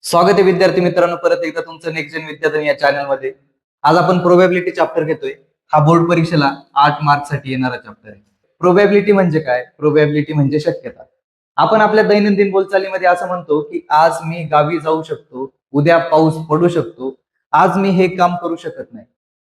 स्वागत आहे विद्यार्थी मित्रांनो, परत एकदा तुमचं नेक्स्ट जेन विद्यार्थी या चॅनलमध्ये. आज आपण प्रोबॅबिलिटी चॅप्टर घेतोय. हा बोर्ड परीक्षेला 8 मार्क साठी येणारा चॅप्टर आहे. प्रोबॅबिलिटी म्हणजे काय? प्रोबॅबिलिटी म्हणजे शक्यता. आपण आपल्या दैनंदिन बोलचालीमध्ये असं म्हणतो की आज मी गावी जाऊ शकतो, उद्या पाऊस पडू शकतो, आज मी हे काम करू शकत नाही.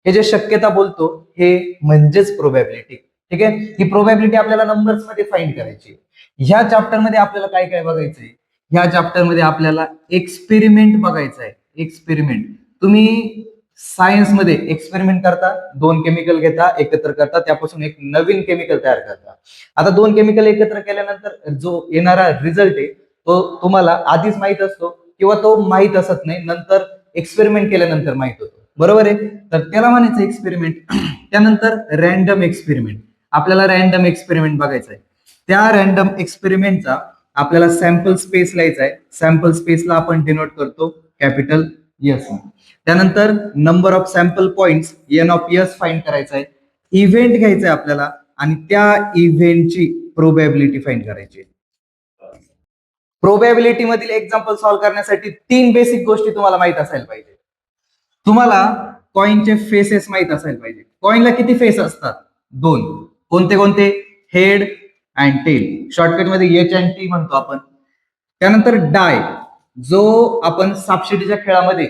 हे जे शक्यता बोलतो हे म्हणजेच प्रोबॅबिलिटी. ठीक आहे, ही प्रोबॅबिलिटी आपल्याला नंबर्स मध्ये फाइंड करायची. ह्या चॅप्टर मध्ये आपल्याला काय काय बघायचंय? ह्या चॅप्टर मध्ये आपल्याला एक्सपेरिमेंट बघायचा आहे. एक्सपेरिमेंट तुम्ही सायन्स मध्ये एक्सपेरिमेंट करता, दोन केमिकल घेता, एकत्र करता, त्यापासून एक नवीन केमिकल तयार करता. आता दोन केमिकल एकत्र केल्यानंतर जो येणारा रिझल्ट आहे तो तुम्हाला आधीच माहित असतो किंवा तो माहित असत नाही, नंतर एक्सपेरिमेंट केल्यानंतर माहित होतो. बरोबर आहे, तर त्याला म्हणायचं एक्सपेरिमेंट. त्यानंतर रॅन्डम एक्सपेरिमेंट. आपल्याला रॅन्डम एक्सपेरिमेंट बघायचा आहे. त्या रॅन्डम एक्सपेरिमेंटचा आपल्याला सॅम्पल स्पेस लिहायचा आहे. सॅम्पल स्पेसला आपण डिनोट करतो कॅपिटल एस. त्यानंतर number of sample points N of S find करायचा आहे. इव्हेंट घ्यायचा आहे आपल्याला आणि त्या इव्हेंटची प्रोबॅबिलिटी फाइंड करायची. प्रोबॅबिलिटी मधील एक्झाम्पल सॉल्व्ह करण्यासाठी 3 बेसिक गोष्टी तुम्हाला माहित असायला पाहिजे. तुम्हाला कॉइनचे फेसेस माहित असायला पाहिजे. कॉइनला किती फेस असतात? 2. कोणते कोणते? Head and tail. शॉर्टकट मध्ये एच अँड टी म्हणतो आपण. त्यानंतर डाय, जो आपण सापशिडीच्या खेळामध्ये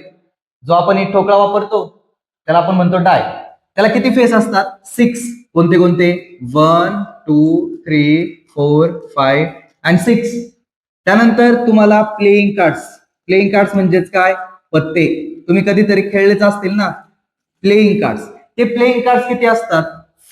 जो आपण एक ठोकळा वापरतो त्याला आपण म्हणतो डाय. त्याला किती फेस असतात? 6. कोणते कोणते? 1 2 3 4 5 अँड 6. त्यानंतर तुम्हाला प्लेइंग कार्ड्स. प्लेइंग कार्ड्स म्हणजेच काय? पत्ते. तुम्ही कधीतरी खेळलेच असतील ना प्लेइंग कार्ड्स. ते प्लेइंग कार्ड्स किती असतात?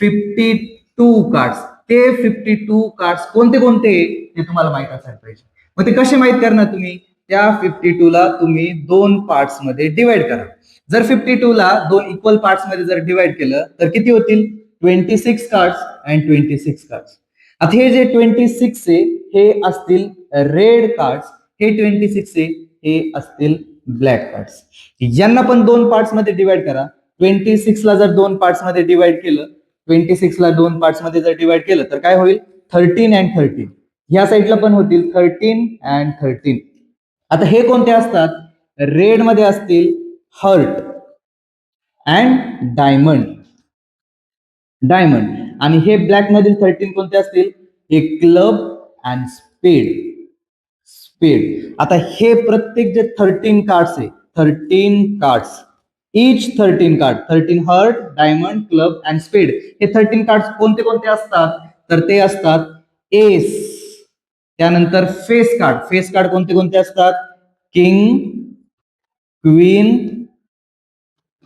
52 कार्ड्स. ते 52 कार्ड्स कोणते कोणते ते तुम्हाला माहित असायला पाहिजे. मग ते कसे माहित करणार तुम्ही? त्या 52 ला तुम्ही 2 पार्ट्स मध्ये डिवाइड करा. जर 52 ला 2 इक्वल पार्ट्स मध्ये जर डिवाइड केलं तर किती होतील? 26 कार्ड्स अँड 26 कार्ड्स. आता हे जे 26 आहे हे असतील रेड कार्ड्स, हे 26 आहे हे असतील ब्लॅक कार्ड्स. यांना पण 2 पार्ट्स मध्ये डिवाइड करा. 26 ला जर 2 पार्ट्स मध्ये डिवाइड केलं, 26 ला 2 पार्ट्स मध्ये जर डिवाइड केलं तर काय होईल? 13 अँड 13. ह्या साईडला पण होतील 13 अँड 13. आता हे कोणते असतात? रेड मध्ये असतील हर्ट अँड डायमंड. डायमंड. आणि हे ब्लॅक मधील 13 कोणते असतील? हे क्लब अँड स्पेड. स्पेड. आता हे प्रत्येक जे 13 कार्ड्स आहे, 13 cards, each 13 card, 13 heart, diamond, club and spade, हे 13 कार्ड्स कोणते कोणते असतात? तर ते असतात एस. त्यानंतर फेस कार्ड. फेस कार्ड कोणते कोणते असतात? किंग, क्वीन,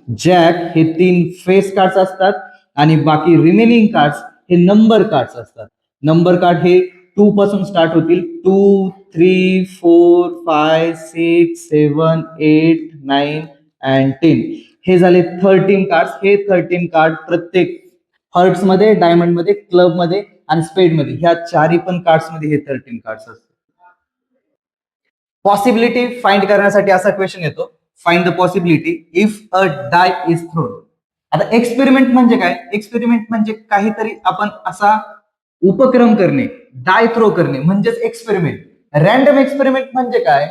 जॅक, हे 3 फेस कार्ड्स असतात. आणि बाकी रिमेनिंग कार्ड्स हे नंबर कार्ड्स असतात. नंबर कार्ड हे 2 पासून स्टार्ट होतील. 2 3 4 5 6 7 8 9 अँड 10. हे झाले 13 कार्ड्स. हे 13 कार्ड प्रत्येक हर्ट्स मध्ये, डायमंड मध्ये, क्लब मध्ये आणि स्पेड मध्ये, ह्या चारही पण कार्ड्स मध्ये हे 13 कार्ड्स असतात. पॉसिबिलिटी फाइंड करण्यासाठी असा क्वेश्चन येतो, find the possibility if a die is thrown. आता एक्सपेरिमेंट म्हणजे काय? एक्सपेरिमेंट म्हणजे काहीतरी आपण असा उपक्रम करणे, डाय थ्रो करणे म्हणजेच एक्सपेरिमेंट. रॅन्डम एक्सपेरिमेंट म्हणजे काय?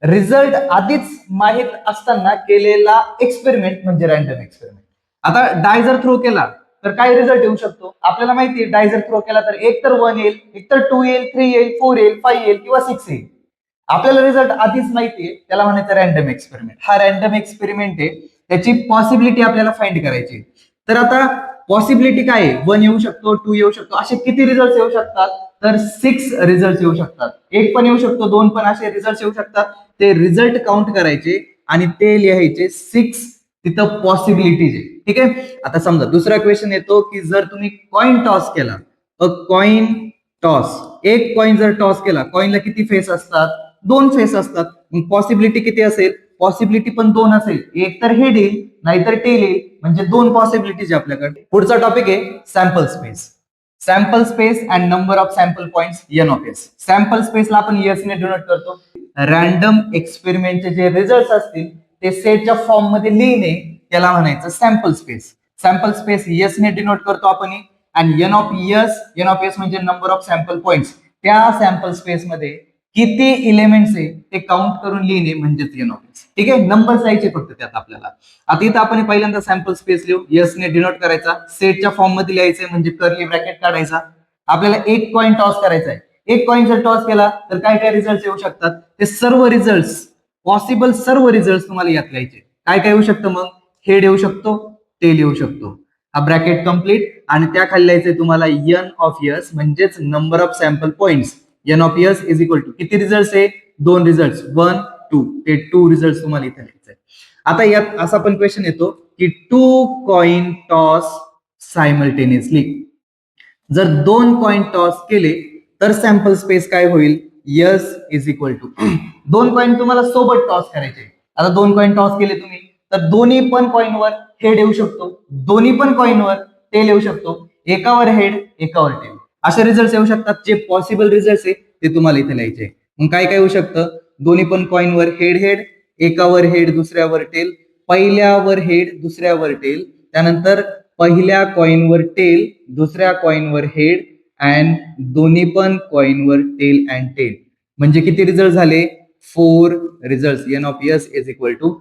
रिझल्ट आधीच माहित असताना केलेला एक्सपेरिमेंट म्हणजे रॅन्डम एक्सपेरिमेंट. आता डाय जर थ्रो केला तर काय रिझल्ट येऊ शकतो? आपल्याला माहिती आहे डाय जर थ्रो केला तर एक तर 1 येईल, एक तर 2 येईल, 3 येईल, 4 येईल, 5 येईल किंवा 6 येईल. आपल्याला रिझल्ट आधीच माहितीये, त्याला म्हणायचं रॅन्डम एक्सपेरिमेंट. हा रॅन्डम एक्सपेरिमेंट आहे, त्याची पॉसिबिलिटी आपल्याला फाइंड करायची. तर आता पॉसिबिलिटी काय आहे? 1 येऊ शकतो, 2 येऊ शकतो, असे किती रिझल्ट येऊ शकतात? तर 6 रिझल्ट येऊ शकतात. एक पण येऊ शकतो, 2 पण, असे रिझल्ट येऊ शकतात. ते रिझल्ट काउंट करायचे आणि ते लिहायचे 6 तिथं पॉसिबिलिटीज आहे. ठीक आहे. आता समजा दुसरा क्वेश्चन येतो की जर तुम्ही कॉइन टॉस केला, अ कॉइन टॉस, एक कॉइन जर टॉस केला, कॉइनला किती फेस असतात? 2 फेस असतात. मग पॉसिबिलिटी किती असेल? पॉसिबिलिटी पण 2 असेल. एक तर हेड येईल नाहीतर टेल येईल, म्हणजे 2 पॉसिबिलिटीज आपल्याकडे. पुढचा टॉपिक आहे sample space. Sample space and number of sample points N of S. Sample स्पेसला आपण एस ने डिनोट करतो. रॅन्डम एक्सपेरिमेंटचे जे रिझल्ट असतील ते सेटच्या फॉर्म मध्ये लिहिणे त्याला म्हणायचं sample space. Sample space S ने डिनोट करतो आपण. आणि एन ऑफ एस म्हणजे नंबर ऑफ सॅम्पल पॉइंट्स. त्या सॅम्पल स्पेस मध्ये किती एलिमेंट्स आहे ते काउंट करून लिहिणे म्हणजेच एन ऑफ एस. ठीक आहे, नंबर जायचे फक्त त्यात आपल्याला. आता इथं आपण पहिल्यांदा सॅम्पल स्पेस लिहू, यस ने डिनोट करायचा, सेटच्या फॉर्म मध्ये लिहायचंय म्हणजे कर्ली ब्रॅकेट काढायचा. आपल्याला एक कॉइन टॉस करायचा आहे. एक कॉइन जर टॉस केला तर काय काय रिझल्ट येऊ शकतात, ते सर्व रिझल्ट पॉसिबल सर्व रिझल्ट तुम्हाला यात लिहायचे. काय काय येऊ शकतं मग, हेड येऊ शकतो, टेल येऊ शकतो. हा ब्रॅकेट कम्प्लीट आणि त्या खाली लिहायचंय तुम्हाला एन ऑफ यस म्हणजेच number of sample points. N of S is equal to किती रिझल्ट आहे, दोन रिझल्ट 1 2, ते 2 रिझल्ट तुम्हाला इथे लिहायचंय. आता यात असा पण क्वेश्चन येतो की 2 कॉइन टॉस सायमल्टेनियसली. जर 2 कॉइन टॉस केले तर सॅम्पल स्पेस काय होईल, S is equal to 2 coin तुम्हाला सोबत टॉस करायचे. आता 2 कॉइन टॉस केले तुम्ही तर दोन्ही पण कॉइनवर हेड येऊ शकतो, दोन्ही पण कॉइनवर टेल येऊ शकतो, एकावर हेड एकावर टेल असे रिझल्ट येऊ शकतात. जे पॉसिबल रिझल्ट आहे ते तुम्हाला इथे लिहायचे. मग काय काय येऊ शकतं, दोन्ही पण कॉइनवर हेड हेड, एकावर हेड दुसऱ्यावर टेल, पहिल्यावर हेड दुसऱ्यावर टेल, त्यानंतर पहिल्या कॉइनवर टेल दुसऱ्या कॉइनवर हेड अँड दोन्ही पण कॉइनवर टेल अँड टेल. म्हणजे किती रिझल्ट झाले, 4 result. N of S is equal to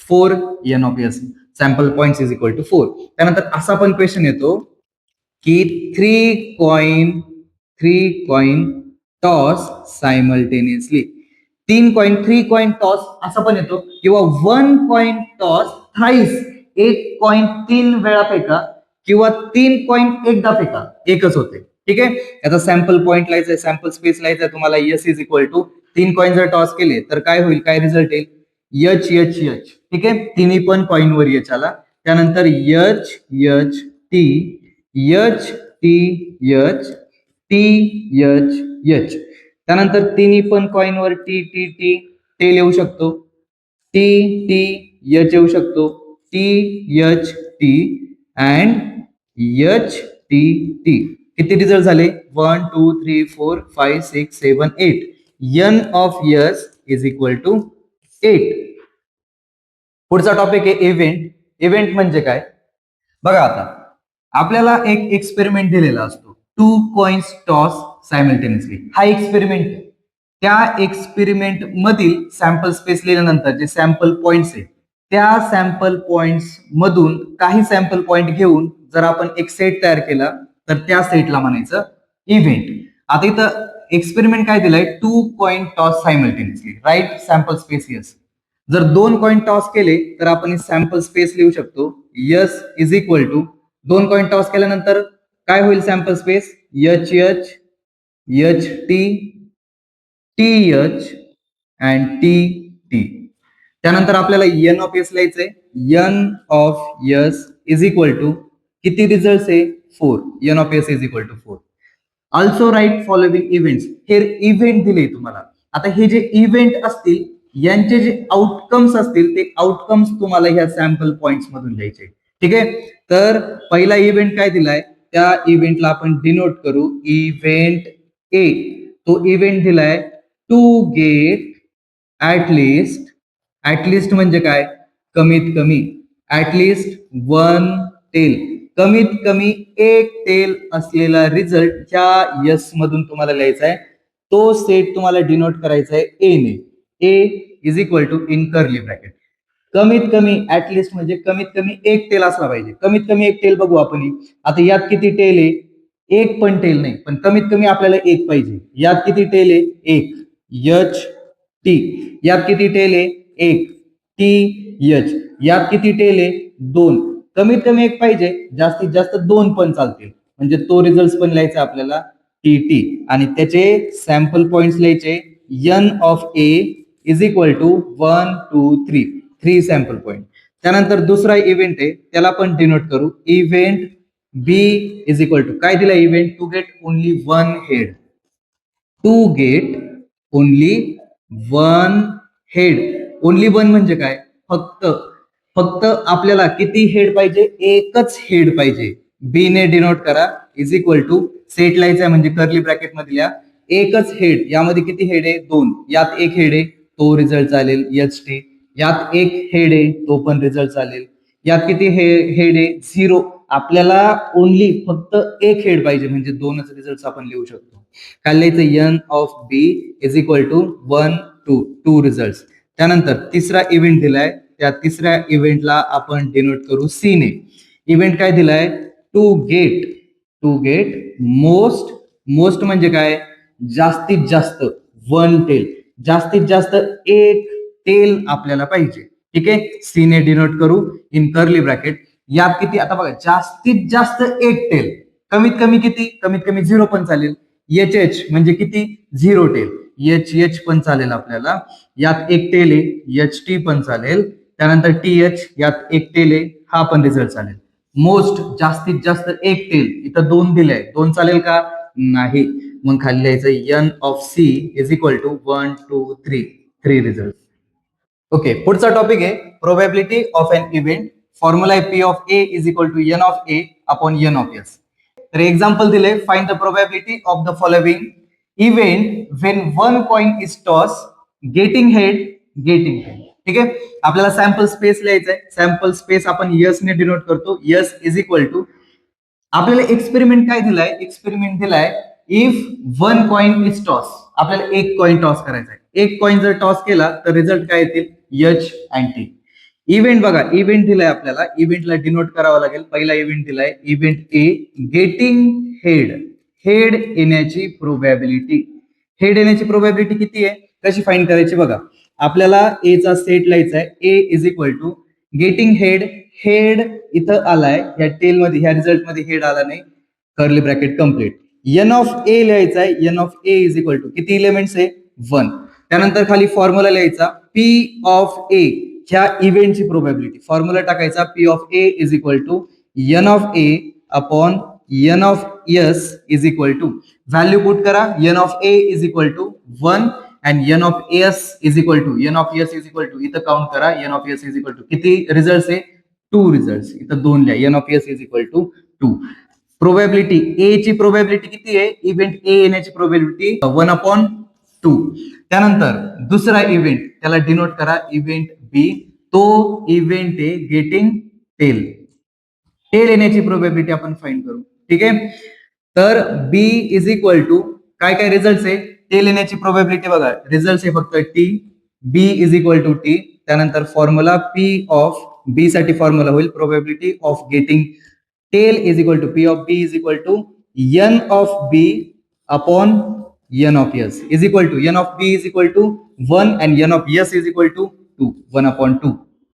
4 N of S, sample points is equal to 4. त्यानंतर असा पण क्वेश्चन येतो की 3 coin toss simultaneously. 3 coin toss असा पण येतो, किंवा 1 कॉइन टॉस थ्राइस, एक कॉइन 3 वेळा फेका, किंवा 3 कॉइन एकदा फेका, एकच होते. ठीक आहे, याचा सॅम्पल पॉइंट लिहायचा, सॅम्पल स्पेस लिहायचा तुम्हाला. S is equal to 3 coin जर टॉस केले तर काय होईल, काय रिझल्ट येईल, एच एच एच. ठीक आहे, तिन्ही पण कॉइनवर एच आला, त्यानंतर H H T, H T H, T H H, त्यानंतर तिन्ही पण कॉइनवर टी टी टी, टेल येऊ शकतो, टी टी एच येऊ शकतो, T H T and H T T. किती रिझल्ट झाले, 1 2 3 4 5 6 7 8. N of S is equal to 8. पुढचा टॉपिक आहे इव्हेंट. इव्हेंट म्हणजे काय बघा, आता आपल्याला एक एक्सपेरिमेंट दिलेला असतो, 2 कॉइन्स टॉस सायमल्टेनियसली. हा एक्सपेरिमेंट, त्या एक्सपेरिमेंट मधील सॅम्पल स्पेस लिहिल्यानंतर जे सॅम्पल पॉइंट्स आहे त्या सॅम्पल पॉइंट्स मधून काही सॅम्पल पॉइंट घेऊन जर आपण एक सेट तयार केला तर त्या सेटला म्हणायचं इव्हेंट. आता इथं एक्सपेरिमेंट काय दिलंय, 2 coin toss simultaneously, right, sample space S. जर 2 कॉइन टॉस केले तर आपण सॅम्पल स्पेस लिहू शकतो, S is equal to 2 coin toss केल्यानंतर काय होईल, sample space H H H T, T H and T T. त्यानंतर आपल्याला एन ऑफ एस लिहायचंय, n of S is equal to किती रिझल्ट आहे, 4. N of S is equal to 4. Also write following events. हे event दिले तुम्हाला. आता हे जे इव्हेंट असतील यांचे जे आउटकम्स असतील ते आउटकम्स तुम्हाला ह्या सॅम्पल पॉइंट्स मधून लिहायचे. ठीक आहे, तर पहिला इव्हेंट काय दिलाय, त्या इव्हेंटला आपण डिनोट करू इव्हेंट ए. तो इव्हेंट दिलाय टू गेट ऍटलिस्ट म्हणजे काय, कमीत कमी, ऍटलिस्ट 1 टेल, कमीत कमी एक टेल असलेला रिझल्ट ह्या यस मधून तुम्हाला लिहायचा आहे. तो सेट तुम्हाला डिनोट करायचा आहे ए ने. A is equal to in curly bracket, कमीत कमी, ऍटलिस्ट म्हणजे कमीत कमी एक टेल असला पाहिजे. कमीत कमी एक टेल बघू आपण. आता यात किती टेल आहे, एक पण टेल नाही, पण कमीत कमी आपल्याला एक पाहिजे. यात किती टेल आहे, एक, एच टी. यात किती टेल आहे, एक, टी एच. यात किती टेल आहे, 2. कमीत कमी एक पाहिजे, जास्तीत जास्त 2 पण चालतील. म्हणजे तो रिझल्ट पण लिहायचा आपल्याला टी टी, आणि त्याचे सॅम्पल पॉइंट्स लिहायचे n of A is equal to 1 2 3 sample point. त्यानंतर दुसरा इव्हेंट आहे त्याला पण डिनोट करू, event B is equal to काय दिला, event to get only 1 head. To get only 1 head. Only 1 म्हणजे काय, फक्त आपल्याला किती हेड पाहिजे, एकच हेड पाहिजे. बी ने डिनोट करा, इज इक्वल टू सेट लिहायचा म्हणजे कर्ली ब्रॅकेट मध्ये लिहा, एकच हेड. यामध्ये किती हेड आहे, 2. यात एक हेड आहे, तो रिझल्ट चालेल एच टी. यात एक हेड आहे, तो पण रिझल्ट चालेल. यात किती हेड आहे, 0. आपल्याला ओनली फक्त एक हेड पाहिजे म्हणजे 2च रिझल्ट आपण लिहू शकतो. काय लिहायचं N of B is equal to 1 2 result. त्यानंतर तिसरा इव्हेंट दिलाय, त्या तिसऱ्या इव्हेंटला आपण डिनोट करू सी ने. इव्हेंट काय दिलाय टू गेट मोस्ट म्हणजे काय जास्तीत जास्त वन टेल, जास्तीत जास्त एक टेल आपल्याला पाहिजे. ठीक आहे, सी ने डिनोट करू इन कर्ली ब्रॅकेट. यात किती आता बघा जास्तीत जास्त एक टेल, कमीत कमी किती, कमीत कमी 0 पण चालेल. एच म्हणजे किती 0 टेल, एच पण चालेल आपल्याला. यात एक टेल आहे एच टी पण चालेल. त्यानंतर टी एच यात एक टेल आहे, हा पण रिझल्ट चालेल. मोस्ट जास्तीत जास्त एक टेल, इथं 2 दिले, 2 चालेल का नाही. मग खाली लिहायचं N of C is equal to 1 2 3 result. Okay, पुढचा टॉपिक आहे probability of an event. Formula आहे P of A is equal to N of A upon N of S. तर एक्झाम्पल दिले, find the probability of the following event when one coin is toss getting head. ठीक आहे, आपल्याला sample space लिहायचं आहे. Sample space आपण S ने denote करतो. यस इज इक्वल टू आपल्याला एक्सपेरिमेंट काय दिलाय, एक्सपेरिमेंट दिलाय if one coin is toss. आपल्याला एक कॉइन टॉस करायचा आहे. एक कॉइन जर टॉस केला तर रिझल्ट काय येतील एच अँड टी. इव्हेंट बघा, इव्हेंट दिलाय आपल्याला, इव्हेंटला डिनोट करावं लागेल. पहिला इव्हेंट दिलाय इव्हेंट ए गेटिंग हेड. हेड येण्याची प्रोबॅबिलिटी, हेड येण्याची प्रोबॅबिलिटी किती आहे, कशी फाइंड करायची बघा. आपल्याला ए चा सेट लिहायचा आहे. A is equal to getting head. Head इथं आलाय या टेल मध्ये, ह्या रिझल्ट मध्ये हेड आला नाही, curly bracket complete. N of A लिहायचा आहे. N of A is equal to किती एलिमेंट्स आहे 1. त्यानंतर खाली फॉर्म्युला लिहायचा पी ऑफ ए, ह्या इव्हेंटची प्रोबॅबिलिटी. फॉर्म्युला टाकायचा P of A is equal to N of A upon N of S is equal to, value put करा. N of A is equal to 1 and n of s is equal to इथं count करा. n of s is equal to किती result आहे 2 result. इथं 2 लिहा. n of s is equal to 2. Probability ए ची probability किती आहे, इव्हेंट ए येण्याची प्रोबॅबिलिटी 1/2. त्यानंतर दुसरा इव्हेंट, त्याला डिनोट करा इव्हेंट बी. तो इव्हेंट आहे गेटिंग टेल. टेल येण्याची प्रोबॅबिलिटी आपण फाइंड करू. ठीक आहे, तर बी इज इक्वल टू काय काय रिझल्ट आहे, टेल येण्याची प्रोबॅबिलिटी बघा, रिझल्ट आहे फक्त T. B is equal to T. त्यानंतर फॉर्म्युला पी ऑफ बी साठी फॉर्म्युला होईल probability of getting tail is equal to P of B is equal to N of B upon N of S is equal to N of B is equal to 1 and n of S is equal to 2, 1/2.